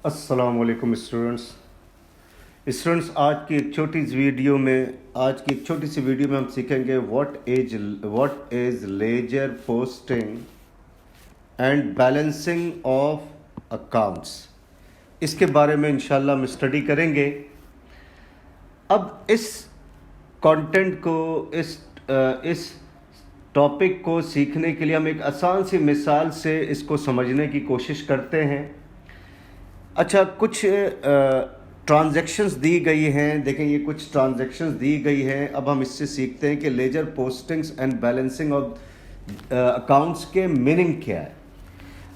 अस्सलामुअलैकुम स्टूडेंट्स। आज की एक छोटी सी वीडियो में हम सीखेंगे what is ledger posting and balancing of accounts. इसके बारे में इंशाल्लाह हम स्टडी करेंगे। अब इस कंटेंट को इस टॉपिक को सीखने के लिए हम एक आसान सी मिसाल से इसको समझने की कोशिश करते हैं। अच्छा, कुछ ट्रांजैक्शंस दी गई हैं। देखें, ये कुछ ट्रांजैक्शंस दी गई हैं। अब हम इससे सीखते हैं कि ledger postings and balancing of accounts के मीनिंग क्या है।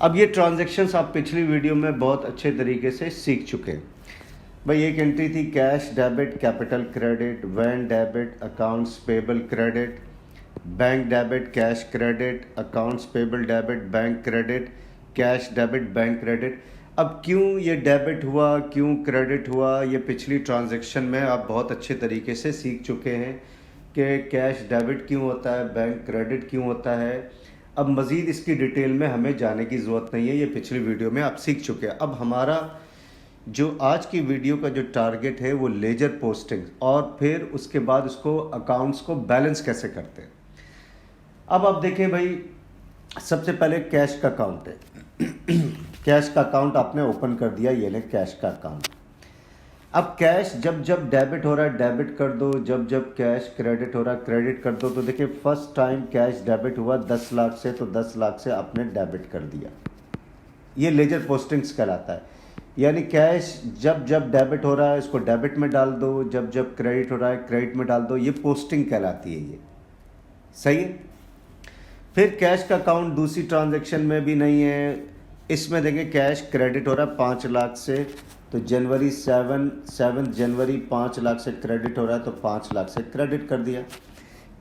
अब ये ट्रांजैक्शंस आप पिछली वीडियो में बहुत अच्छे तरीके से सीख चुके हैं। भाई, एक एंट्री थी cash debit capital credit, when debit accounts payable credit, bank debit cash credit, accounts payable debit bank credit, cash debit bank credit. अब क्यों ये डेबिट हुआ, क्यों क्रेडिट हुआ, ये पिछली ट्रांजैक्शन में आप बहुत अच्छे तरीके से सीख चुके हैं कि कैश डेबिट क्यों होता है, बैंक क्रेडिट क्यों होता है। अब मज़ीद इसकी डिटेल में हमें जाने की ज़रूरत नहीं है, ये पिछली वीडियो में आप सीख चुके हैं। अब हमारा जो आज की वीडियो का जो टारगेट है वो लेजर पोस्टिंग और फिर उसके बाद उसको अकाउंट्स को बैलेंस कैसे करते हैं। अब आप देखें भाई, सबसे पहले कैश का अकाउंट है। कैश का अकाउंट आपने ओपन कर दिया, ये ले कैश का अकाउंट। अब कैश जब जब डेबिट हो रहा है डेबिट कर दो, जब जब कैश क्रेडिट हो रहा है क्रेडिट कर दो। तो देखिए, फर्स्ट टाइम कैश डेबिट हुआ 10 लाख से, तो 10 लाख से आपने डेबिट कर दिया। ये लेजर पोस्टिंग्स कहलाता है। यानी कैश जब जब डेबिट हो रहा है इसको डेबिट में डाल दो, जब जब क्रेडिट हो रहा है क्रेडिट में डाल दो। ये पोस्टिंग कहलाती है। ये सही है। फिर कैश का अकाउंट दूसरी ट्रांजैक्शन में भी नहीं है। इसमें देखें, कैश क्रेडिट हो रहा है 5 लाख से, तो जनवरी 7 जनवरी 5 लाख से क्रेडिट हो रहा है, तो 5 लाख से क्रेडिट कर दिया।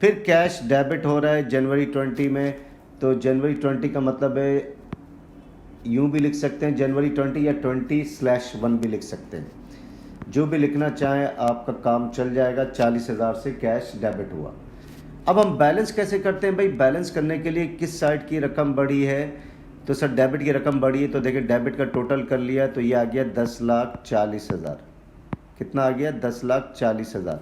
फिर कैश डेबिट हो रहा है जनवरी 20 में, तो जनवरी 20 का मतलब है, यूँ भी लिख सकते हैं जनवरी 20 या 20/1 भी लिख सकते हैं। जो भी लिखना चाहें आपका काम चल जाएगा। 40,000 से कैश डेबिट हुआ। अब हम बैलेंस कैसे करते हैं भाई? बैलेंस करने के लिए किस साइड की रकम बड़ी है? तो सर डेबिट की रकम बढ़ी है, तो देखिए डेबिट का टोटल कर लिया, तो ये आ गया 10,40,000। कितना आ गया? 10,40,000।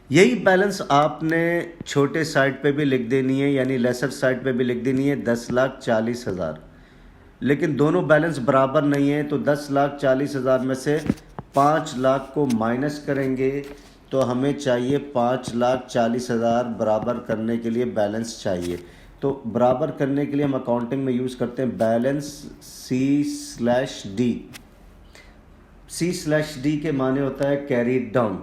यही बैलेंस आपने छोटे साइड पे भी लिख देनी है, यानी लेसर साइड पे भी लिख देनी है 10,40,000। लेकिन दोनों बैलेंस बराबर नहीं है, तो 10,40,000 में से 5 लाख को माइनस करेंगे, तो हमें चाहिए 5,40,000 बराबर करने के लिए बैलेंस चाहिए। तो बराबर करने के लिए हम अकाउंटिंग में यूज़ करते हैं बैलेंस C/D। C/D के माने होता है कैरी डाउन।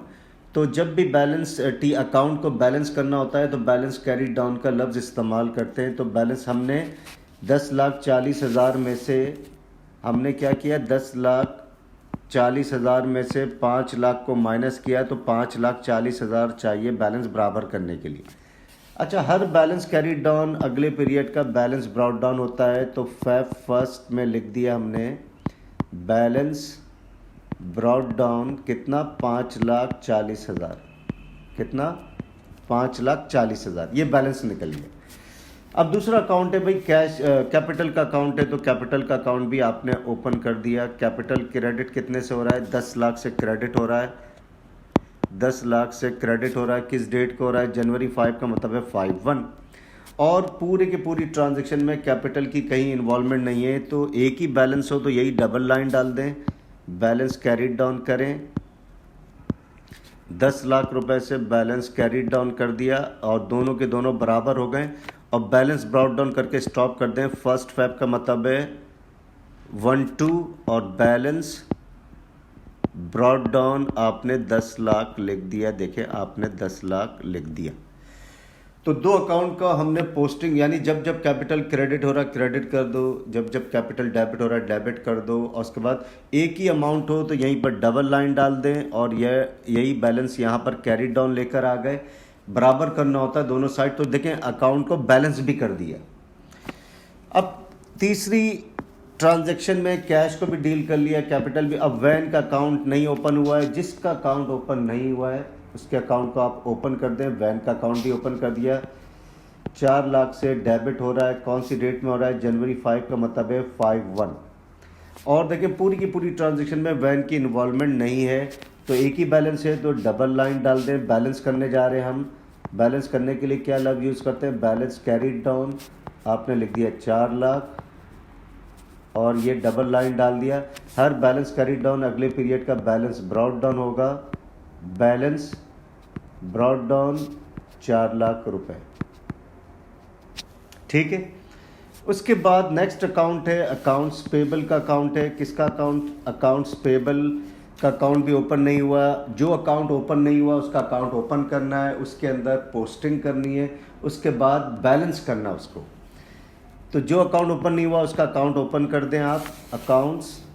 तो जब भी बैलेंस अकाउंट को बैलेंस करना होता है तो बैलेंस कैरी डाउन का लफ्ज़ इस्तेमाल करते हैं। तो बैलेंस हमने 10,40,000 में से हमने क्या किया, 10,40,000 में से 5 लाख को माइनस किया, तो 5,40,000 चाहिए बैलेंस बराबर करने के लिए। अच्छा, हर बैलेंस कैरी डाउन अगले पीरियड का बैलेंस ब्रॉट डाउन होता है। तो Feb 1 में लिख दिया हमने बैलेंस ब्रॉट डाउन कितना, 5,40,000। कितना? 5,40,000। ये बैलेंस निकल गया। अब दूसरा अकाउंट है भाई कैश कैपिटल का अकाउंट है, तो कैपिटल का अकाउंट भी आपने ओपन कर दिया। कैपिटल क्रेडिट कितने से हो रहा है? 10 लाख से क्रेडिट हो रहा है। 10 लाख से क्रेडिट हो रहा है। किस डेट को हो रहा है? जनवरी 5 का मतलब है 5/1। और पूरे की पूरी ट्रांजैक्शन में कैपिटल की कहीं इन्वॉल्वमेंट नहीं है, तो एक ही बैलेंस हो तो यही डबल लाइन डाल दें, बैलेंस कैरीड डाउन करें। 10 लाख रुपए से बैलेंस कैरीड डाउन कर दिया और दोनों के दोनों बराबर हो गए, और बैलेंस ब्रॉट डाउन करके स्टॉप कर दें। 1 Feb का मतलब है 1/2 और बैलेंस ब्रॉट डाउन आपने 10 लाख लिख दिया। देखिए, आपने 10 लाख लिख दिया। तो दो अकाउंट का हमने पोस्टिंग, यानी जब जब कैपिटल क्रेडिट हो रहा है क्रेडिट कर दो, जब जब कैपिटल डेबिट हो रहा है डेबिट कर दो, और उसके बाद एक ही अमाउंट हो तो यहीं पर डबल लाइन डाल दें, और यही बैलेंस यहाँ पर कैरी डाउन लेकर आ गए। बराबर करना होता है दोनों साइड। तो देखें, अकाउंट को बैलेंस भी कर दिया। अब तीसरी ट्रांजैक्शन में कैश को भी डील कर लिया, कैपिटल भी। अब वैन का अकाउंट नहीं ओपन हुआ है, जिसका अकाउंट ओपन नहीं हुआ है उसके अकाउंट को आप ओपन कर दें। वैन का अकाउंट भी ओपन कर दिया। 4 लाख से डेबिट हो रहा है, कौन सी डेट में हो रहा है? जनवरी 5 का मतलब है 5/1। और देखिए पूरी की पूरी ट्रांजेक्शन में वैन की इन्वॉल्वमेंट नहीं है, तो एक ही बैलेंस है तो डबल लाइन डाल दें। बैलेंस करने जा रहे हैं हम। बैलेंस करने के लिए क्या लफ्ज़ यूज़ करते हैं, बैलेंस कैरीड डाउन। आपने लिख दिया 4 लाख और ये डबल लाइन डाल दिया। हर बैलेंस कैरीड डाउन अगले पीरियड का बैलेंस ब्रॉड डाउन होगा। बैलेंस ब्रॉड डाउन 4 लाख रुपए। ठीक है। उसके बाद नेक्स्ट अकाउंट है अकाउंट्स पेबल का अकाउंट है। किसका अकाउंट, अकाउंट्स पेबल का अकाउंट भी ओपन नहीं हुआ। जो अकाउंट ओपन नहीं हुआ उसका अकाउंट ओपन करना है, उसके अंदर पोस्टिंग करनी है, उसके बाद बैलेंस करना है उसको। तो जो अकाउंट ओपन नहीं हुआ उसका अकाउंट ओपन कर दें आप, अकाउंट्स।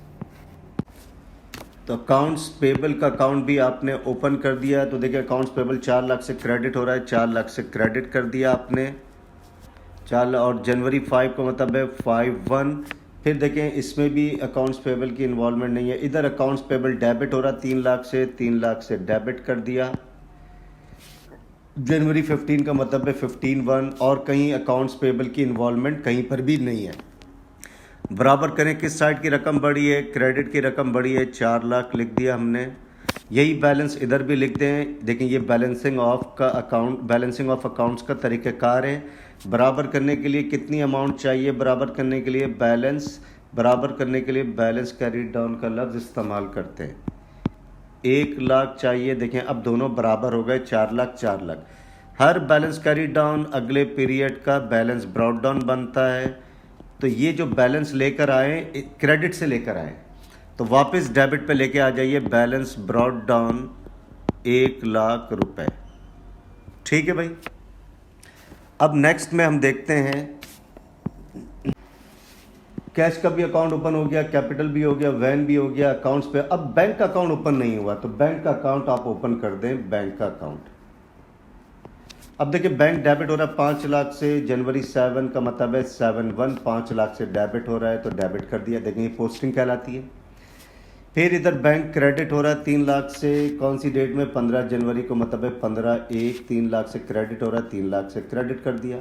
तो अकाउंट्स पेबल का अकाउंट भी आपने ओपन कर दिया। तो देखिए अकाउंट्स पेबल 4 लाख से क्रेडिट हो रहा है, 4 लाख से क्रेडिट कर दिया आपने 4, और जनवरी 5 का मतलब है 5/1। फिर देखें इसमें भी अकाउंट्स पेबल की इन्वॉल्वमेंट नहीं है। इधर अकाउंट्स पेबल डेबिट हो रहा 3 लाख से, 3 लाख से डेबिट कर दिया। जनवरी 15 का मतलब है 15/1, और कहीं अकाउंट्स पेबल की इन्वॉल्वमेंट कहीं पर भी नहीं है। बराबर करें किस साइड की रकम बढ़ी है, क्रेडिट की रकम बढ़ी है, 4 लाख लिख दिया हमने। यही बैलेंस इधर भी लिख दें। देखें ये बैलेंसिंग ऑफ का अकाउंट, बैलेंसिंग ऑफ अकाउंट्स का तरीक़ाकार है। बराबर करने के लिए कितनी अमाउंट चाहिए, बराबर करने के लिए बैलेंस, बराबर करने के लिए बैलेंस कैरीड डाउन का लफ्ज़ इस्तेमाल करते हैं। 1 लाख चाहिए। देखें अब दोनों बराबर हो गए, 4 लाख 4 लाख। हर बैलेंस कैरीड डाउन अगले पीरियड का बैलेंस ब्रॉड डाउन बनता है। तो ये जो बैलेंस लेकर आए क्रेडिट से लेकर आए तो वापस डेबिट पे लेके आ जाइए। बैलेंस ब्रॉड डाउन 1 लाख रुपए। ठीक है भाई। अब नेक्स्ट में हम देखते हैं कैश का भी अकाउंट ओपन हो गया, कैपिटल भी हो गया, वैन भी हो गया, अकाउंट्स पे। अब बैंक का अकाउंट ओपन नहीं हुआ तो बैंक का अकाउंट आप ओपन कर दें, बैंक का अकाउंट। अब देखिए बैंक डेबिट हो रहा है 5 लाख से, जनवरी 7 का मतलब है 7/1, 5 लाख से डेबिट हो रहा है तो डेबिट कर दिया। देखें ये पोस्टिंग कहलाती है। फिर इधर बैंक क्रेडिट हो रहा है 3 लाख से, कौन सी डेट में, 15 जनवरी को मतलब है 15/1, 3 लाख से क्रेडिट हो रहा है, 3 लाख से क्रेडिट कर दिया।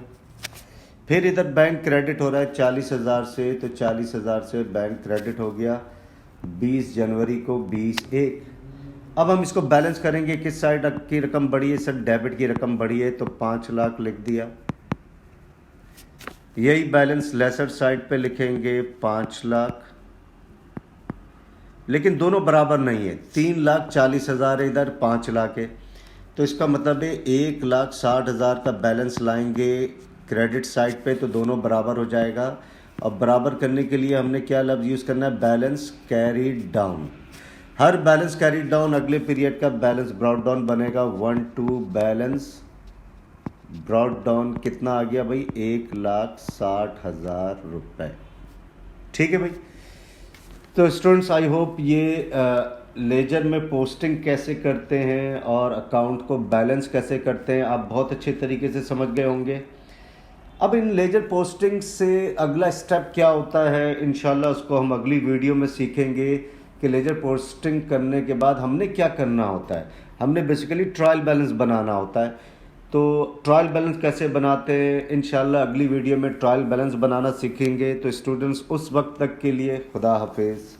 फिर इधर बैंक क्रेडिट हो रहा है 40,000 से, तो 40,000 से बैंक क्रेडिट हो गया 20 जनवरी को 20/1। अब हम इसको बैलेंस करेंगे, किस साइड की रकम बढ़ी है, सर डेबिट की रकम बढ़ी है तो 5 लाख लिख दिया। यही बैलेंस लेसर साइड पे लिखेंगे 5 लाख, लेकिन दोनों बराबर नहीं है। 3,40,000 है इधर, 5 लाख है, तो इसका मतलब है 1,60,000 का बैलेंस लाएंगे क्रेडिट साइड पे तो दोनों बराबर हो जाएगा। अब बराबर करने के लिए हमने क्या लफ्ज़ यूज़ करना है, बैलेंस कैरीड डाउन। हर बैलेंस कैरीड डाउन अगले पीरियड का बैलेंस ब्रॉड डाउन बनेगा। 1/2 बैलेंस ब्रॉड डाउन कितना आ गया भाई, 1,60,000 रुपये। ठीक है भाई। तो स्टूडेंट्स आई होप ये लेजर में पोस्टिंग कैसे करते हैं और अकाउंट को बैलेंस कैसे करते हैं आप बहुत अच्छे तरीके से समझ गए होंगे। अब इन लेजर पोस्टिंग से अगला स्टेप क्या होता है, इंशाल्लाह उसको हम अगली वीडियो में सीखेंगे कि लेजर पोस्टिंग करने के बाद हमने क्या करना होता है। हमने बेसिकली ट्रायल बैलेंस बनाना होता है। तो ट्रायल बैलेंस कैसे बनाते हैं इंशाल्लाह अगली वीडियो में ट्रायल बैलेंस बनाना सीखेंगे। तो स्टूडेंट्स उस वक्त तक के लिए खुदा हाफिज़।